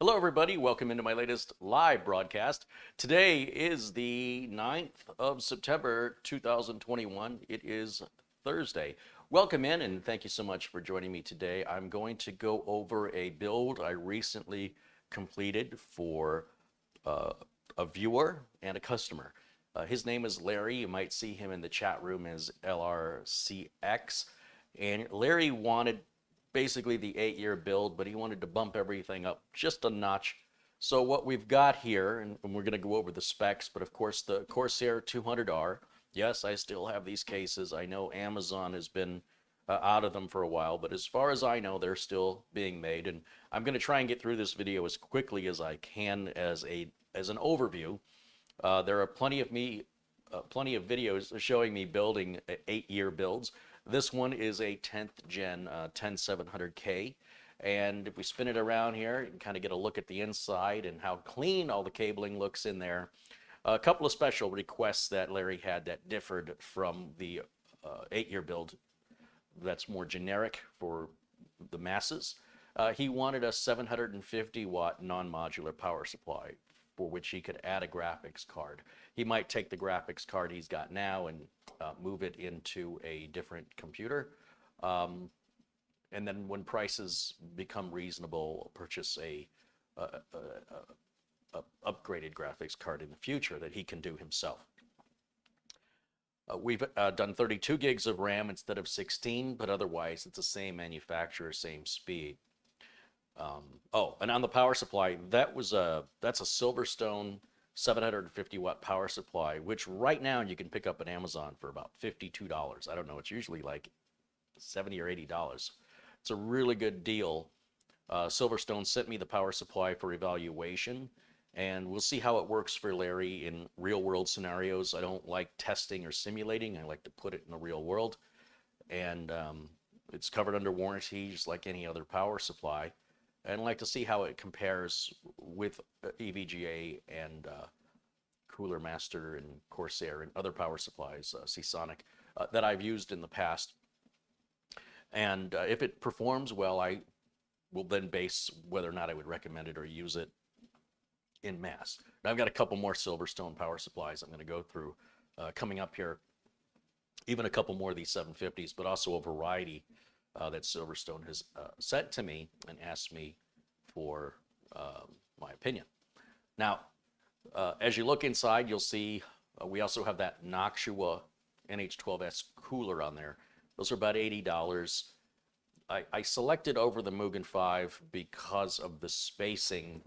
Hello, everybody. Welcome into my latest live broadcast. Today is the 9th of September, 2021. It is Thursday. Welcome in, and thank you so much for joining me today. I'm going to go over a build I recently completed for a viewer and a customer. His name is Larry. You might see him in the chat room as LRCX. And Larry wanted basically the 8-year build, but he wanted to bump everything up just a notch. So what we've got here, and we're going to go over the specs, but of course the Corsair 200R. Yes, I still have these cases. I know Amazon has been out of them for a while, but as far as I know, they're still being made. And I'm going to try and get through this video as quickly as I can as an overview. There are plenty of videos showing me building 8-year builds. This one is a 10th gen 10700K, and if we spin it around here, you can kind of get a look at the inside and how clean all the cabling looks in there. A couple of special requests that Larry had that differed from the 8-year build that's more generic for the masses. He wanted a 750 watt non-modular power supply for which he could add a graphics card. He might take the graphics card he's got now and move it into a different computer. And then when prices become reasonable, purchase a upgraded graphics card in the future that he can do himself. We've done 32 gigs of RAM instead of 16, but otherwise it's the same manufacturer, same speed. Oh, and on the power supply, that's a Silverstone 750 watt power supply, which right now you can pick up on Amazon for about $52. I don't know, it's usually like $70 or $80. It's a really good deal. Silverstone sent me the power supply for evaluation, and we'll see how it works for Larry in real world scenarios. I don't like testing or simulating. I like to put it in the real world. And it's covered under warranty, just like any other power supply. And I'd like to see how it compares with EVGA and Cooler Master and Corsair and other power supplies, Seasonic, that I've used in the past. And if it performs well, I will then base whether or not I would recommend it or use it in mass. Now, I've got a couple more Silverstone power supplies I'm going to go through coming up here. Even a couple more of these 750s, but also a variety that Silverstone has sent to me and asked me for my opinion. Now, as you look inside, you'll see we also have that Noctua NH12S cooler on there. Those are about $80. I selected over the Mugen 5 because of the spacing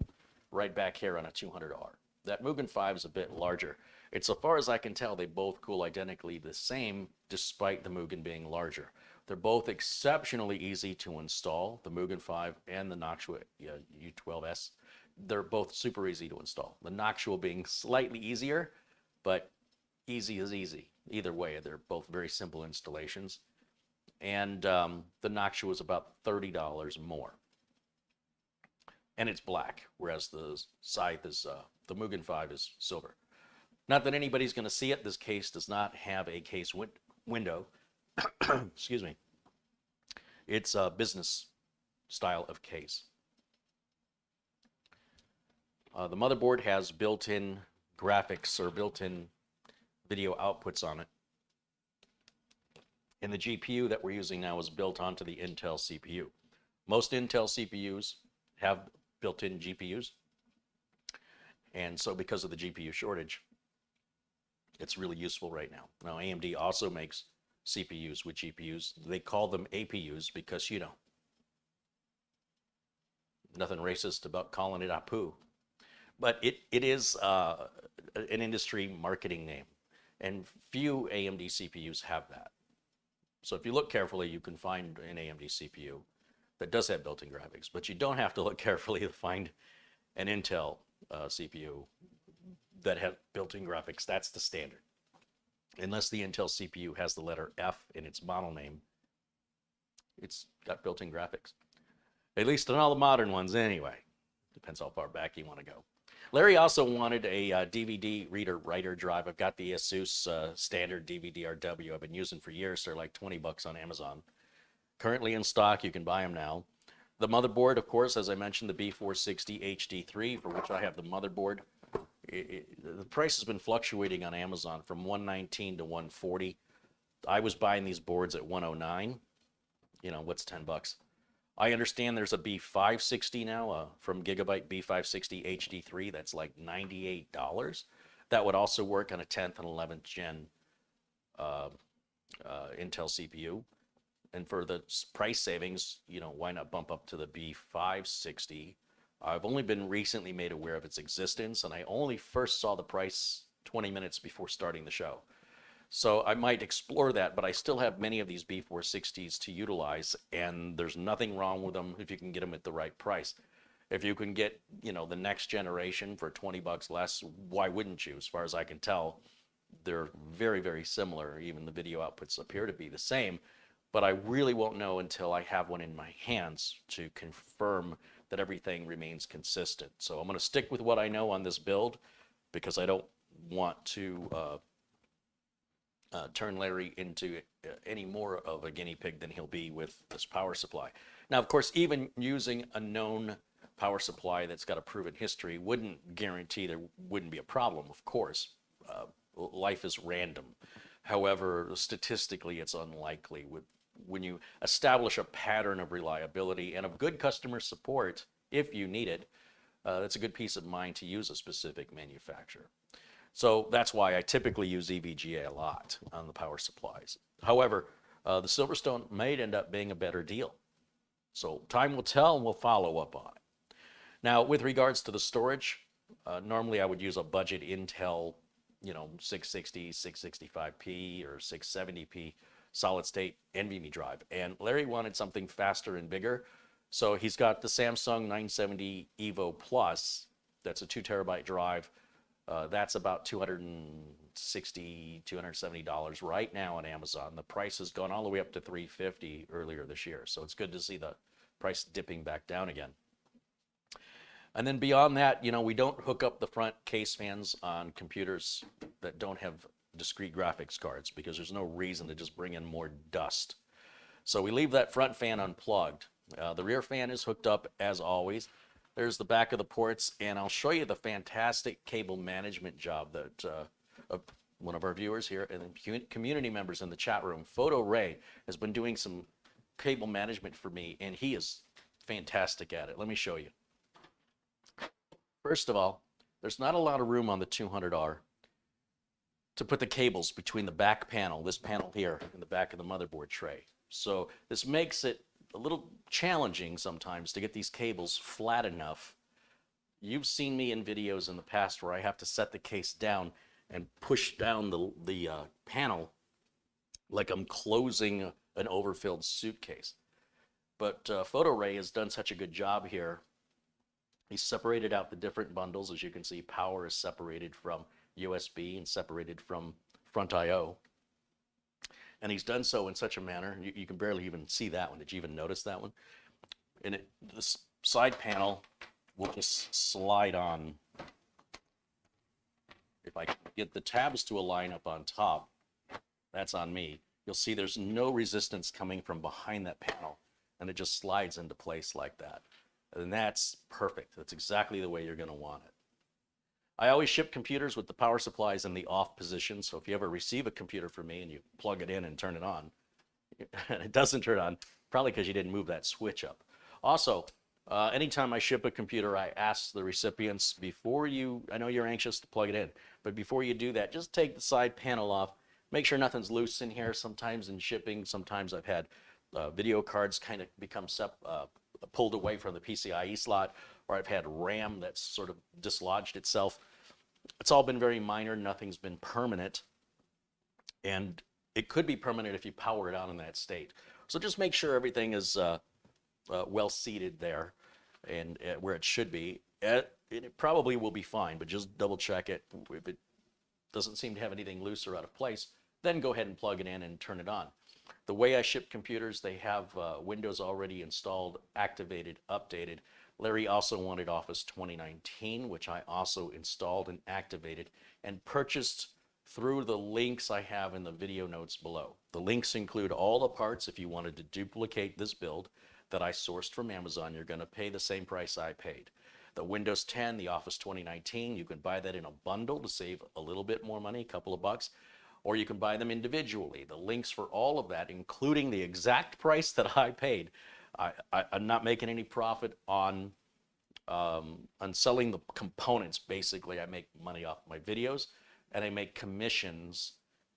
right back here on a 200R. That Mugen 5 is a bit larger. It's, so far as I can tell, they both cool identically the same despite the Mugen being larger. They're both exceptionally easy to install, the Mugen 5 and the Noctua U12S. They're both super easy to install. The Noctua being slightly easier, but easy is easy. Either way, they're both very simple installations. And the Noctua is about $30 more. And it's black, whereas the Scythe is, the Mugen 5 is silver. Not that anybody's going to see it. This case does not have a case window. Excuse me. It's a business style of case. The motherboard has built-in graphics or built-in video outputs on it. And the GPU that we're using now is built onto the Intel CPU. Most Intel CPUs have built-in GPUs. And so because of the GPU shortage, it's really useful right now. Now, AMD also makes CPUs with GPUs. They call them APUs because, you know, nothing racist about calling it APU. But it is an industry marketing name. And few AMD CPUs have that. So if you look carefully, you can find an AMD CPU that does have built-in graphics. But you don't have to look carefully to find an Intel CPU that has built-in graphics. That's the standard. Unless the Intel CPU has the letter F in its model name, it's got built-in graphics. At least in all the modern ones anyway. Depends how far back you want to go. Larry also wanted a DVD reader-writer drive. I've got the Asus standard DVD-RW I've been using for years. They're like 20 bucks on Amazon. Currently in stock, you can buy them now. The motherboard, of course, as I mentioned, the B460 HD3, for which I have the motherboard. The price has been fluctuating on Amazon from 119 to 140. I was buying these boards at 109. You know, what's 10 bucks? I understand there's a B560 now from Gigabyte B560 HD3 that's like $98. That would also work on a 10th and 11th gen uh, Intel CPU. And for the price savings, you know, why not bump up to the B560? I've only been recently made aware of its existence, and I only first saw the price 20 minutes before starting the show. So I might explore that, but I still have many of these B460s to utilize, and there's nothing wrong with them if you can get them at the right price. If you can get, you know, the next generation for 20 bucks less, why wouldn't you? As far as I can tell, they're very, very similar. Even the video outputs appear to be the same, but I really won't know until I have one in my hands to confirm that everything remains consistent. So I'm going to stick with what I know on this build because I don't want to turn Larry into any more of a guinea pig than he'll be with this power supply. Now, of course, even using a known power supply that's got a proven history wouldn't guarantee there wouldn't be a problem, of course. Life is random. However, statistically, it's unlikely. When you establish a pattern of reliability and of good customer support, if you need it, that's a good peace of mind to use a specific manufacturer. So that's why I typically use EVGA a lot on the power supplies. However, the Silverstone may end up being a better deal. So time will tell, and we'll follow up on it. Now, with regards to the storage, normally I would use a budget Intel, you know, 660, 665p or 670p solid state NVMe drive. And Larry wanted something faster and bigger. So he's got the Samsung 970 Evo Plus. That's a 2 terabyte drive. That's about $260, $270 right now on Amazon. The price has gone all the way up to $350 earlier this year. So it's good to see the price dipping back down again. And then beyond that, you know, we don't hook up the front case fans on computers that don't have discrete graphics cards because there's no reason to just bring in more dust. So we leave that front fan unplugged. The rear fan is hooked up as always. There's the back of the ports, and I'll show you the fantastic cable management job that one of our viewers here and community members in the chat room, Photo Ray, has been doing some cable management for me, and he is fantastic at it. Let me show you. First of all, there's not a lot of room on the 200R to put the cables between the back panel, this panel here, and the back of the motherboard tray. So this makes it a little challenging sometimes to get these cables flat enough. You've seen me in videos in the past where I have to set the case down and push down the panel like I'm closing an overfilled suitcase. But Photo Ray has done such a good job here. He's separated out the different bundles. As you can see, power is separated from USB and separated from front I/O. And he's done so in such a manner, you can barely even see that one. Did you even notice that one? And this side panel will just slide on. If I can get the tabs to align up on top, that's on me. You'll see there's no resistance coming from behind that panel, and it just slides into place like that. And that's perfect. That's exactly the way you're going to want it. I always ship computers with the power supplies in the off position, so if you ever receive a computer from me and you plug it in and turn it on, and it doesn't turn on, probably because you didn't move that switch up. Also, anytime I ship a computer, I ask the recipients before I know you're anxious to plug it in, but before you do that, just take the side panel off. Make sure nothing's loose in here. Sometimes in shipping, sometimes I've had video cards kind of become pulled away from the PCIe slot, or I've had RAM that's sort of dislodged itself. It's all been very minor. Nothing's been permanent. And it could be permanent if you power it on in that state. So just make sure everything is well seated there and where it should be. It probably will be fine, but just double check it. If it doesn't seem to have anything loose or out of place, then go ahead and plug it in and turn it on. The way I ship computers, they have Windows already installed, activated, updated. Larry also wanted Office 2019, which I also installed and activated and purchased through the links I have in the video notes below. The links include all the parts if you wanted to duplicate this build. that I sourced from Amazon, you're going to pay the same price I paid. The Windows 10, the Office 2019, you can buy that in a bundle to save a little bit more money, a couple of bucks, or you can buy them individually. The links for all of that, including the exact price that I paid. I'm not making any profit on selling the components. Basically, I make money off my videos, and I make commissions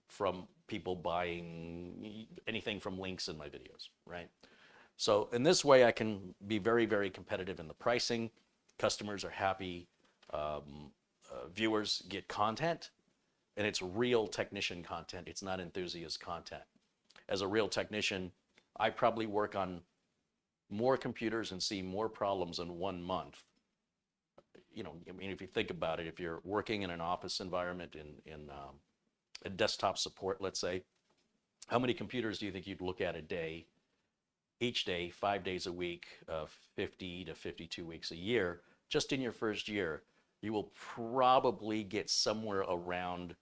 from people buying anything from links in my videos, right? So in this way, I can be very, very competitive in the pricing. Customers are happy. Viewers get content, and it's real technician content. It's not enthusiast content. As a real technician, I probably work on more computers and see more problems in 1 month. You know, I mean, if you think about it, if you're working in an office environment in a desktop support, let's say, how many computers do you think you'd look at a day, each day, 5 days a week, 50 to 52 weeks a year? Just in your first year, you will probably get somewhere around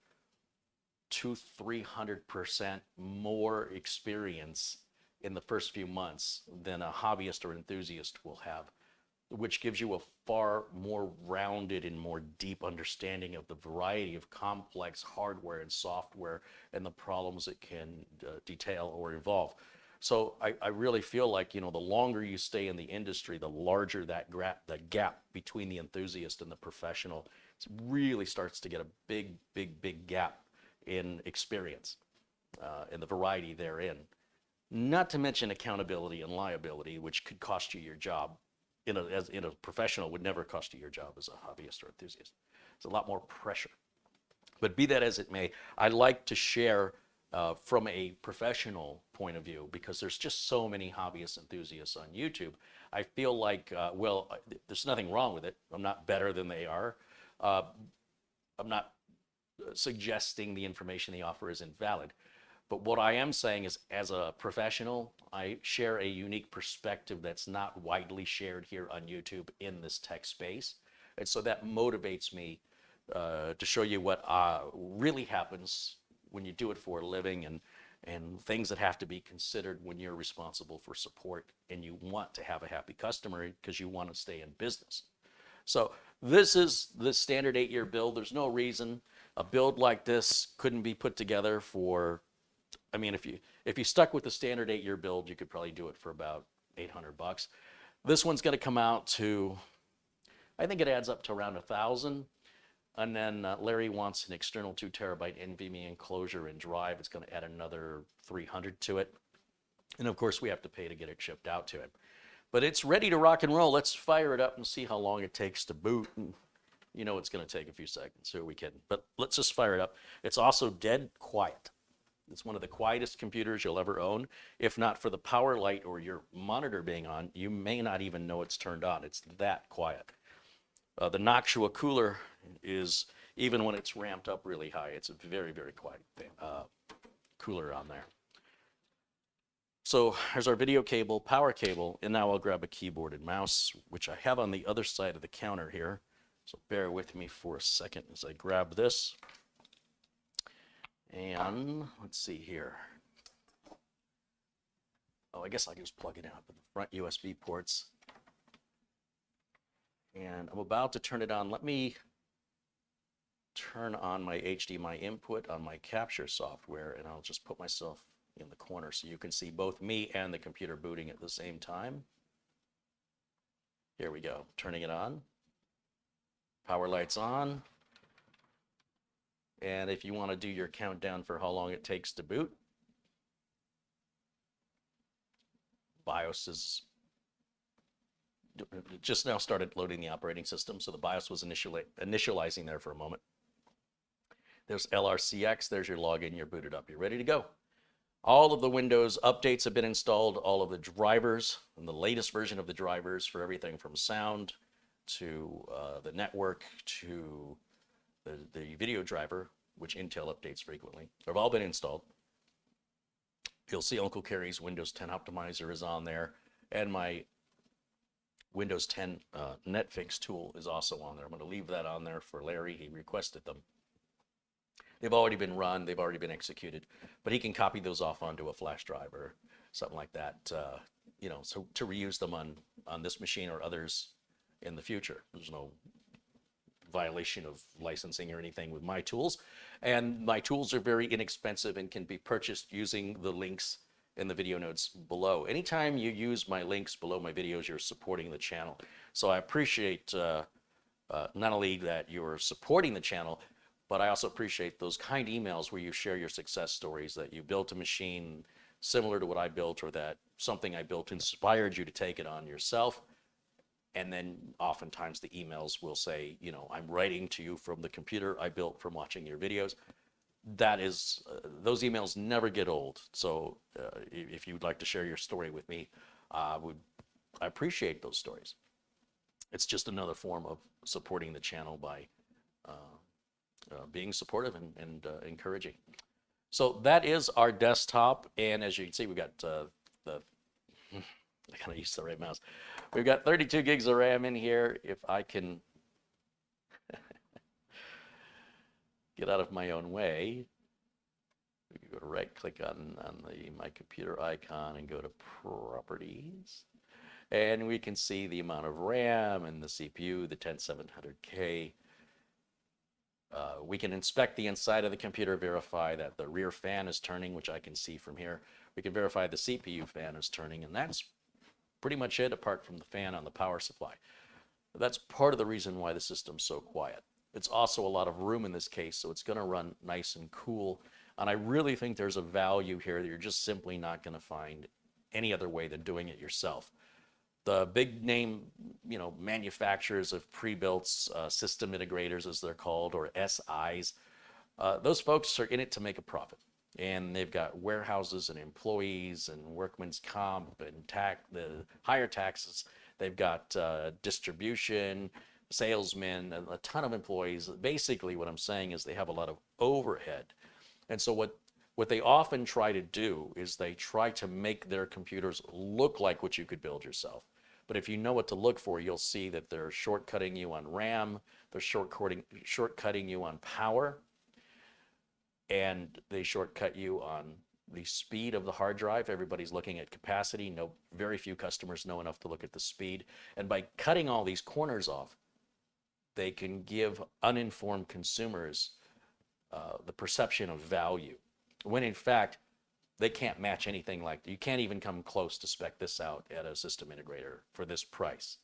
200-300% more experience in the first few months than a hobbyist or enthusiast will have, which gives you a far more rounded and more deep understanding of the variety of complex hardware and software and the problems it can detail or involve. So I really feel like, you know, the longer you stay in the industry, the larger that gap between the enthusiast and the professional. It really starts to get a big gap in experience and the variety therein. Not to mention accountability and liability, which could cost you your job. In a professional, would never cost you your job as a hobbyist or enthusiast. It's a lot more pressure. But be that as it may, I like to share from a professional point of view, because there's just so many hobbyist enthusiasts on YouTube. I feel like, well, there's nothing wrong with it. I'm not better than they are. I'm not suggesting the information they offer is invalid. But what I am saying is, as a professional, I share a unique perspective that's not widely shared here on YouTube in this tech space. And so that motivates me to show you what really happens when you do it for a living, and things that have to be considered when you're responsible for support and you want to have a happy customer because you want to stay in business. So this is the standard 8-year build. There's no reason a build like this couldn't be put together for, I mean, if you stuck with the standard 8-year build, you could probably do it for about $800. This one's going to come out to, I think it adds up to around 1,000. And then Larry wants an external 2 terabyte NVMe enclosure and drive. It's going to add another 300 to it. And of course, we have to pay to get it shipped out to him. But it's ready to rock and roll. Let's fire it up and see how long it takes to boot. And you know it's going to take a few seconds. Who are we kidding? But let's just fire it up. It's also dead quiet. It's one of the quietest computers you'll ever own. If not for the power light or your monitor being on, you may not even know it's turned on. It's that quiet. The Noctua cooler is, even when it's ramped up really high, it's a very, very quiet cooler on there. So there's our video cable, power cable, and now I'll grab a keyboard and mouse, which I have on the other side of the counter here. So bear with me for a second as I grab this. And let's see here. Oh, I guess I can just plug it in up in the front USB ports. And I'm about to turn it on. Let me turn on my HDMI input on my capture software, and I'll just put myself in the corner so you can see both me and the computer booting at the same time. Here we go, turning it on. Power light's on. And if you want to do your countdown for how long it takes to boot, BIOS is just now started loading the operating system, so the BIOS was initializing there for a moment. There's LRCX, there's your login, you're booted up, you're ready to go. All of the Windows updates have been installed, all of the drivers, and the latest version of the drivers for everything from sound to the network to the video driver, which Intel updates frequently, have all been installed. You'll see Uncle Carrie's Windows 10 optimizer is on there, and my Windows 10 netfix tool is also on there. I'm going to leave that on there for Larry. He requested them. They've already been run. They've already been executed. But he can copy those off onto a flash drive or something like that, you know, so to reuse them on this machine or others in the future. There's no violation of licensing or anything with my tools. And my tools are very inexpensive and can be purchased using the links in the video notes below. Anytime you use my links below my videos, you're supporting the channel. So I appreciate not only that you're supporting the channel, but I also appreciate those kind emails where you share your success stories, that you built a machine similar to what I built, or that something I built inspired you to take it on yourself. And then oftentimes the emails will say, you know, I'm writing to you from the computer I built from watching your videos. That is, those emails never get old. So if you'd like to share your story with me, I appreciate those stories. It's just another form of supporting the channel by being supportive and encouraging. So that is our desktop. And as you can see, we've got I gotta use the right mouse. We've got 32 gigs of RAM in here. If I can get out of my own way, we can go to right click on the my computer icon and go to properties. And we can see the amount of RAM and the CPU, the 10700K. We can inspect the inside of the computer, verify that the rear fan is turning, which I can see from here. We can verify the CPU fan is turning, and that's pretty much it, apart from the fan on the power supply. That's part of the reason why the system's so quiet. It's also a lot of room in this case, so it's going to run nice and cool. And I really think there's a value here that you're just simply not going to find any other way than doing it yourself. The big name, you know, manufacturers of pre-built system integrators, as they're called, or SIs, those folks are in it to make a profit. And they've got warehouses and employees and workman's comp and the higher taxes. They've got distribution, salesmen, a ton of employees. Basically, what I'm saying is they have a lot of overhead. And so what they often try to do is they try to make their computers look like what you could build yourself. But if you know what to look for, you'll see that they're shortcutting you on RAM, they're shortcutting you on power, and they shortcut you on the speed of the hard drive. Everybody's looking at capacity. Very few customers know enough to look at the speed. And by cutting all these corners off, they can give uninformed consumers the perception of value, when in fact, they can't match anything like that. You can't even come close to spec this out at a system integrator for this price.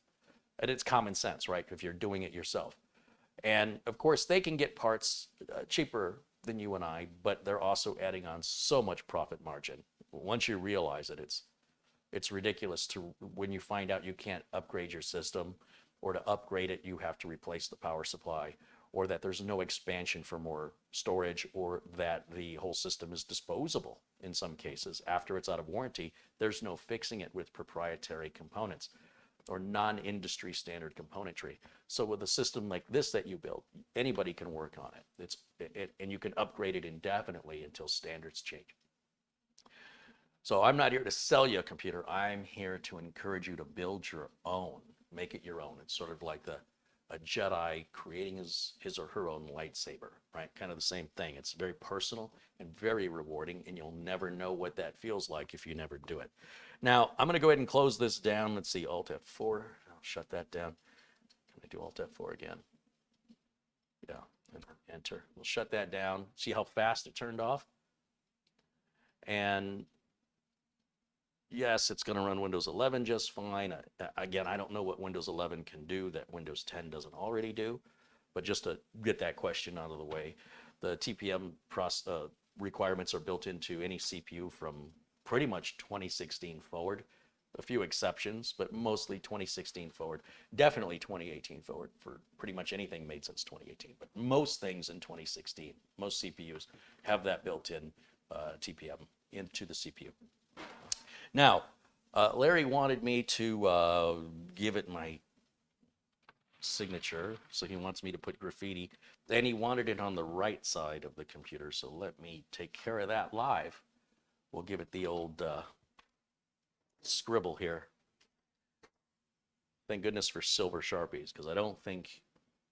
And it's common sense, right? If you're doing it yourself. And of course, they can get parts cheaper than you and I, but they're also adding on so much profit margin. Once you realize it, it's ridiculous when you find out you can't upgrade your system, or to upgrade it, you have to replace the power supply, or that there's no expansion for more storage, or that the whole system is disposable in some cases. After it's out of warranty, there's no fixing it with proprietary components or non-industry standard componentry. So with a system like this that you build, anybody can work on it. And you can upgrade it indefinitely until standards change. So I'm not here to sell you a computer. I'm here to encourage you to build your own, make it your own. It's sort of like a Jedi creating his or her own lightsaber, right? Kind of the same thing. It's very personal and very rewarding, and you'll never know what that feels like if you never do it. Now, I'm going to go ahead and close this down. Let's see, Alt F4. I'll shut that down. Can I do Alt F4 again? Yeah, and enter. We'll shut that down. See how fast it turned off? And yes, it's going to run Windows 11 just fine. Again, I don't know what Windows 11 can do that Windows 10 doesn't already do, but just to get that question out of the way, the TPM requirements are built into any CPU from pretty much 2016 forward. A few exceptions, but mostly 2016 forward. Definitely 2018 forward for pretty much anything made since 2018. But most things in 2016, most CPUs have that built-in TPM into the CPU. Now, Larry wanted me to give it my signature, so he wants me to put graffiti, and he wanted it on the right side of the computer, so let me take care of that live. We'll give it the old scribble here. Thank goodness for silver Sharpies, because I don't think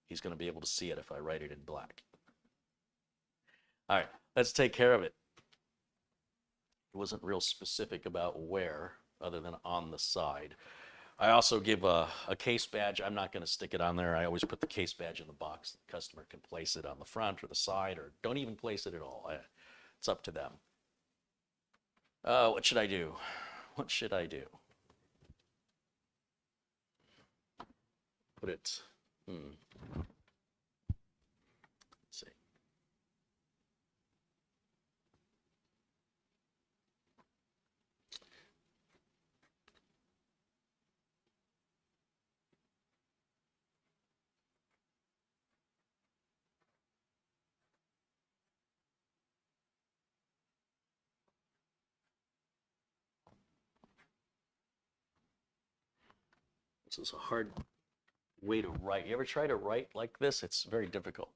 he's going to be able to see it if I write it in black. All right, let's take care of it. It wasn't real specific about where. other than on the side. I also give a case badge. I'm not going to stick it on there. I always put the case badge in the box. The customer can place it on the front or the side, or don't even place it at all. It's up to them. What should I do? What should I do? Put it. Let's see. This is a hard way to write. You ever try to write like this? It's very difficult.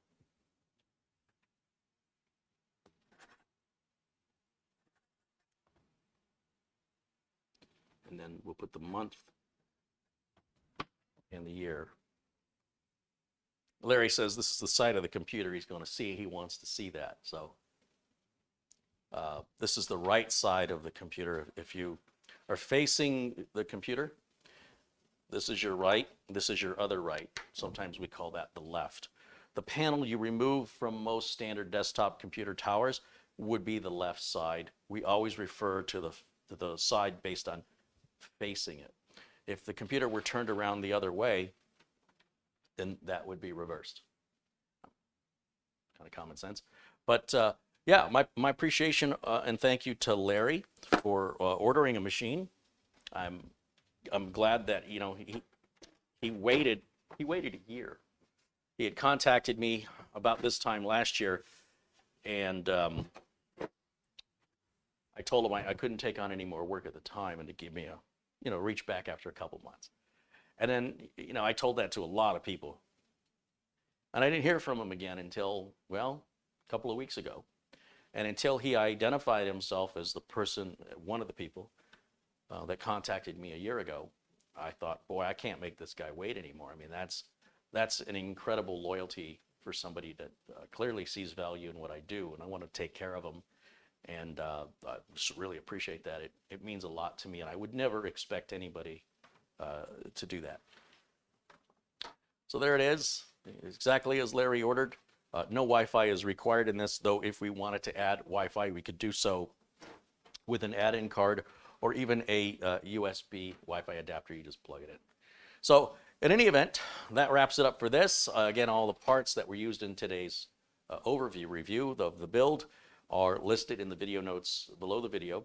And then we'll put the month and the year. Larry says this is the side of the computer he's going to see. He wants to see that. So this is the right side of the computer. If you are facing the computer, this is your right, this is your other right. Sometimes we call that the left. The panel you remove from most standard desktop computer towers would be the left side. We always refer to the side based on facing it. If the computer were turned around the other way, then that would be reversed. Kind of common sense. But yeah, my appreciation and thank you to Larry for ordering a machine. I'm glad that, you know, he waited a year. He had contacted me about this time last year, and I told him I couldn't take on any more work at the time, and to give me a, you know, reach back after a couple months. And then, you know, I told that to a lot of people, and I didn't hear from him again until, well, a couple of weeks ago, and until he identified himself as the person, one of the people that contacted me a year ago. I thought, boy, I can't make this guy wait anymore. I mean, that's an incredible loyalty for somebody that clearly sees value in what I do, and I want to take care of them. And I just really appreciate that. It means a lot to me, and I would never expect anybody to do that. So there it is, exactly as Larry ordered. No Wi-Fi is required in this, though if we wanted to add Wi-Fi, we could do so with an add-in card or even a USB Wi-Fi adapter. You just plug it in. So in any event, that wraps it up for this. Again, all the parts that were used in today's overview review of the build are listed in the video notes below the video.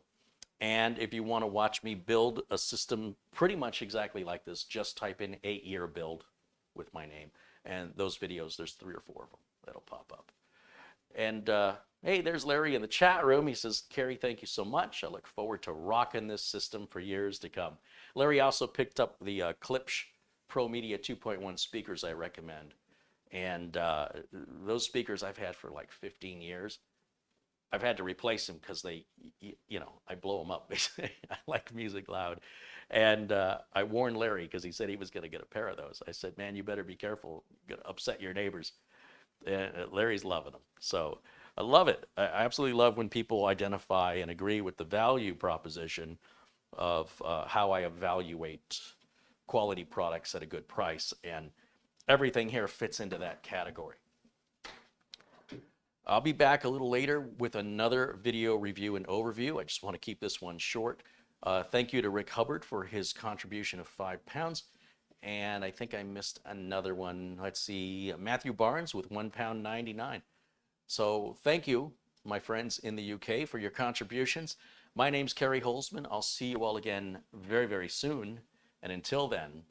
And if you want to watch me build a system pretty much exactly like this, just type in 8-year build with my name. And those videos, there's 3 or 4 of them that'll pop up. And hey, there's Larry in the chat room. He says, Kerry, thank you so much. I look forward to rocking this system for years to come. Larry also picked up the Klipsch Pro Media 2.1 speakers I recommend. And those speakers I've had for like 15 years. I've had to replace them because they, you know, I blow them up. I like music loud. And I warned Larry because he said he was going to get a pair of those. I said, man, you better be careful. You're going to upset your neighbors. And Larry's loving them. So I love it. I absolutely love when people identify and agree with the value proposition of how I evaluate quality products at a good price. And everything here fits into that category. I'll be back a little later with another video review and overview. I just want to keep this one short. Thank you to Rick Hubbard for his contribution of £5. And I think I missed another one. Let's see, Matthew Barnes with £1.99. So thank you, my friends in the UK, for your contributions. My name's Kerry Holzman. I'll see you all again very, very soon. And until then,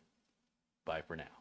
bye for now.